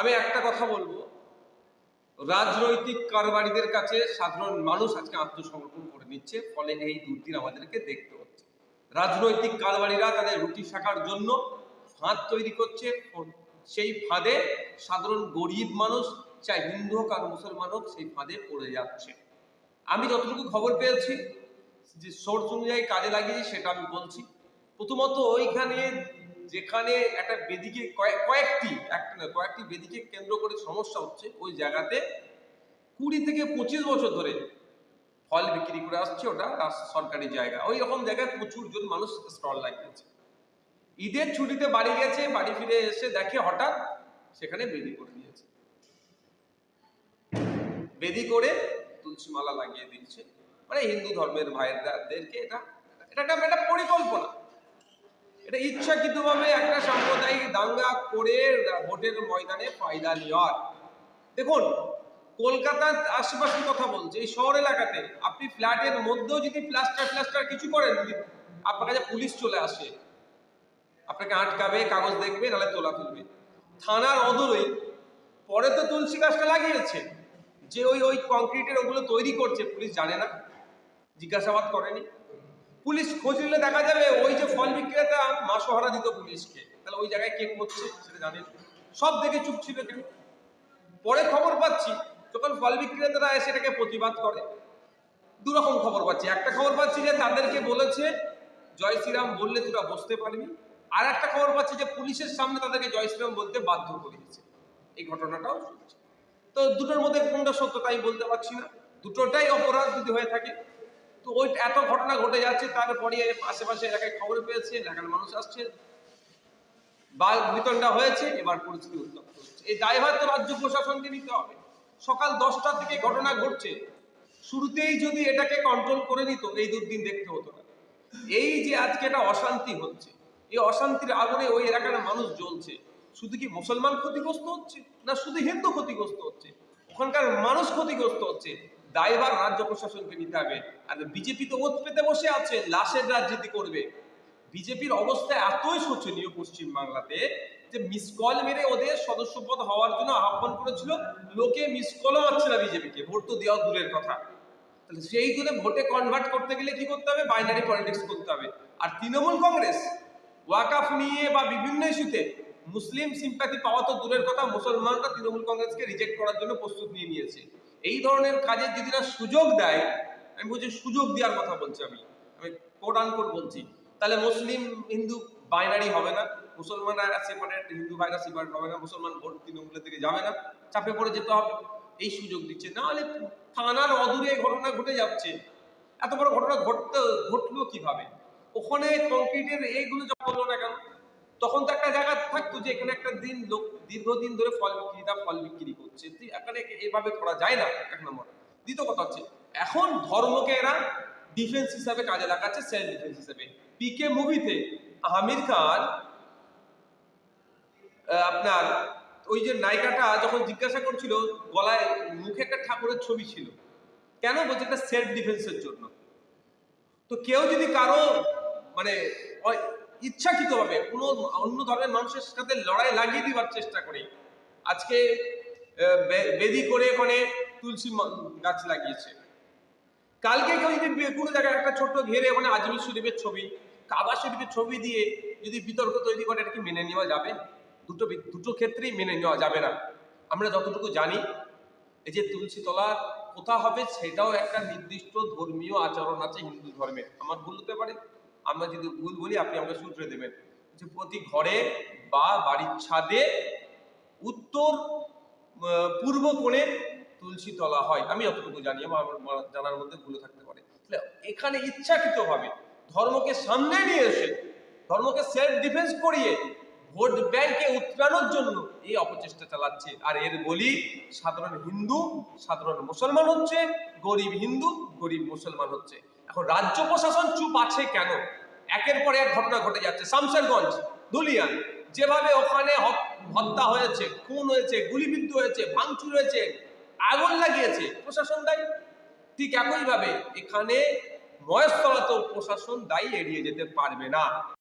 আমি একটা কথা বলবো, রাজনৈতিক কারবারিদের কাছে সাধারণ মানুষ আজকে আত্মসমর্পণ করে নিচ্ছে, ফলে এই দুর্দিন আমাদেরকে দেখতে হচ্ছে। রাজনৈতিক কারবারিরা তাদের রুটি শাখার জন্য ফাঁদ তৈরি করছে, সেই ফাঁদে সাধারণ গরিব মানুষ, চাই হিন্দু হোক আর মুসলমান হোক, সেই ফাঁদে পড়ে যাচ্ছে। আমি যতটুকু খবর পেয়েছি, যে সোর্স অনুযায়ী কাজে লাগিয়েছি সেটা আমি বলছি। প্রথমত ওইখানে যেখানে একটা বেদিকে কয়েকটি বেদিকে কেন্দ্র করে সমস্যা হচ্ছে, ওই জায়গাতে 20 থেকে 25 বছর ধরে ফল বিক্রি করে আসছে। ওটা সরকারি জায়গা, ওই রকম জায়গায় প্রচুর জন মানুষ স্টল লাগিয়েছে। ঈদের ছুটিতে বাড়ি গেছে, বাড়ি ফিরে এসে দেখে হঠাৎ সেখানে বেদি করে দিয়েছে, বেদি করে তুলসী মালা লাগিয়ে দিচ্ছে। মানে হিন্দু ধর্মের ভাইদেরকে এটা একটা পরিকল্পনা, এটা ইচ্ছাকৃতভাবে একটা সাম্প্রদায়িক দাঙ্গা করে ভোটের ময়দানে ফায়দা নেওয়ার। দেখুন, কলকাতার আশেপাশের কথা বলছে, এই শহর এলাকাতে আপনি ফ্ল্যাটের মধ্যেও যদি প্লাস্টার কিছু করেন, যদি আপনার কাছে পুলিশ চলে আসে, আপনাকে আটকাবে, কাগজ দেখবে, নাহলে তোলা তুলবে। থানার অদূরেই পরে তো তুলসী গাছটা লাগিয়েছে, যে ওই কংক্রিটের ওগুলো তৈরি করছে, পুলিশ জানে না, জিজ্ঞাসাবাদ করেনি। পুলিশ খোঁজ নিলে দেখা যাবে ওই যে ফল বিক্রেতা মাসোহারা দিত পুলিশকে, তাহলে ওই জায়গায় কে করছে সেটা জানেন, সব দেখে চুপ ছিল কেন? পরে খবর পাচ্ছি যখন ফল বিক্রেতারা এসে এটাকে প্রতিবাদ করে, দুরকম খবর পাচ্ছি। একটা খবর পাচ্ছি যে তাদেরকে বলেছে জয় শ্রীরাম বললে তোরা বসতে পারবি, আর একটা খবর পাচ্ছি যে পুলিশের সামনে তাদেরকে জয় শ্রীরাম বলতে বাধ্য করিয়েছে। এই ঘটনাটাও শুনছি। তো দুটোর মধ্যে কোনটা সত্য তাই বলতে পারছি না, দুটোটাই অপরাধ যদি হয়ে থাকে। তো ওই এত ঘটনা ঘটে যাচ্ছে, তারপরে আশেপাশে এলাকায় খবর পেয়েছে, এলাকার মানুষ আসছে, বাল বিতণ্ডা হয়েছে, এবার পরিস্থিতি উত্তপ্ত হচ্ছে। এই দায়ভার তো রাজ্য প্রশাসনকে নিতে হবে। সকাল 10টা থেকে ঘটনা ঘটছে, শুরুতেই যদি এটাকে কন্ট্রোল করে নিত, এই দুর্দিন দেখতে হতো না। এই যে আজকে একটা অশান্তি হচ্ছে, এই অশান্তির আগুনে ওই এলাকার মানুষ জ্বলছে। শুধু কি মুসলমান ক্ষতিগ্রস্ত হচ্ছে, না শুধু হিন্দু ক্ষতিগ্রস্ত হচ্ছে? ওখানকার মানুষ ক্ষতিগ্রস্ত হচ্ছে। দায়ভার রাজ্য প্রশাসনকে নিতে হবে। আর বিজেপি তো ওত পেতে বসে আছে, লাশের রাজনীতি করবে। বিজেপির অবস্থা এতই শোচনীয় পশ্চিম বাংলাতে যে মিস কল মেরে ওদের সদস্যপদ হওয়ার জন্য আহ্বান করেছিল, লোকে মিস কলও মারছে না বিজেপিকে, ভোট তো দেওয়া দূরের কথা। তাহলে সেই জন্য ভোটে কনভার্ট করতে গেলে কি করতে হবে? বাইনারি পলিটিক্স করতে হবে। আর তৃণমূল কংগ্রেস ওয়াকাফ নিয়ে বা বিভিন্ন ইস্যুতে মুসলিম সিম্প্যাথি পাওয়া তো দূরের কথা, মুসলমানরা তৃণমূল কংগ্রেসকে রিজেক্ট করার জন্য প্রস্তুত নিয়ে নিয়েছে। এই ধরনের কাজে যদি না সুযোগ দেয়, আমি বলছি সুযোগ দেওয়ার কথা বলছি, আমি কোট আনকোট বলছি, তাহলে মুসলিম হিন্দু বাইনারি হবে না, মুসলমানরা সেপারেট, হিন্দু ভাইরা সেপারেট হবে না, মুসলমান ভোট তৃণমূলের দিকে যাবে না, চাপে পড়ে যেতে হবে। এই সুযোগ দিচ্ছে না, হলে থানার অদূরে ঘটনা ঘটে যাচ্ছে। এত বড় ঘটনা ঘটলো কিভাবে? ওখানে কংক্রিটের এইগুলো যখন হলো না কেন? তখন তো একটা জায়গা থাকতো যে এখানে একটা দিন লোক দীর্ঘদিন ধরে ফল বিক্রি করছে, এখানে এভাবে করা যায় না, এক নম্বর। দ্বিতীয় কথা হচ্ছে, এখন ধর্মকে এরা ডিফেন্স হিসাবে কাজে লাগাচ্ছে, সেলফ ডিফেন্স হিসাবে। পিকে মুভিতে আমির খান আপনার ওই যে নায়িকাটা যখন জিজ্ঞাসা করছিল, গলায় মুখে একটা ঠাকুরের ছবি ছিল, কেন বলছে? একটা সেলফ ডিফেন্সের জন্য। তো কেউ যদি কারো মানে ইচ্ছাকৃতভাবে কোনো অন্য ধর্মের মানুষের সাথে লড়াই লাগিয়ে দিবার চেষ্টা করে, আজকে বেদি করে ওখানে তুলসী গাছ লাগিয়েছে, কালকে কেউ যদি কোনো জায়গায় একটা ছোট্ট ঘেরে ওখানে আজমির শরীফের ছবি, কাবা শরীফের ছবি দিয়ে যদি বিতর্ক তৈরি করে, এটা কি মেনে নেওয়া যাবে? দুটো ক্ষেত্রেই মেনে নেওয়া যাবে না। আমরা যতটুকু জানি, এই যে তুলসী তলা কোথা হবে সেটাও একটা নির্দিষ্ট ধর্মীয় আচরণ আছে হিন্দু ধর্মে। আমার ভুল হতে পারে, আমরা যদি ভুল বলি আপনি আমাকে শুধরে দেবেন। যে প্রতি ঘরে বা বাড়ির ছাদে উত্তর পূর্ব কোণে তুলসী তলা হয়, আমি যতটুকু জানি, আমার জানার মধ্যে ভুলে থাকতে পারে। এখানে ইচ্ছাকৃতভাবে ধর্মকে সামনে নিয়ে এসে, ধর্মকে সেলফ ডিফেন্স করিয়ে ভোট ব্যাংকে উৎপাদনের জন্য এই অপচেষ্টা চালাচ্ছে। আর এর বলি সাধারণ হিন্দু, সাধারণ মুসলমান হচ্ছে, গরিব হিন্দু, গরিব মুসলমান হচ্ছে। এখন রাজ্য প্রশাসন চুপ আছে কেন? একের পর এক ঘটনা ঘটে যাচ্ছে। শামশেরগঞ্জ, ধুলিয়ান, যেভাবে ওখানে হত্যা হয়েছে, খুন হয়েছে, গুলিবিদ্ধ হয়েছে, ভাঙচুর হয়েছে, আগুন লাগিয়েছে, প্রশাসন দায়ী। ঠিক একইভাবে এখানে মহেশতলাতেও প্রশাসন দায়ী এড়িয়ে যেতে পারবে না।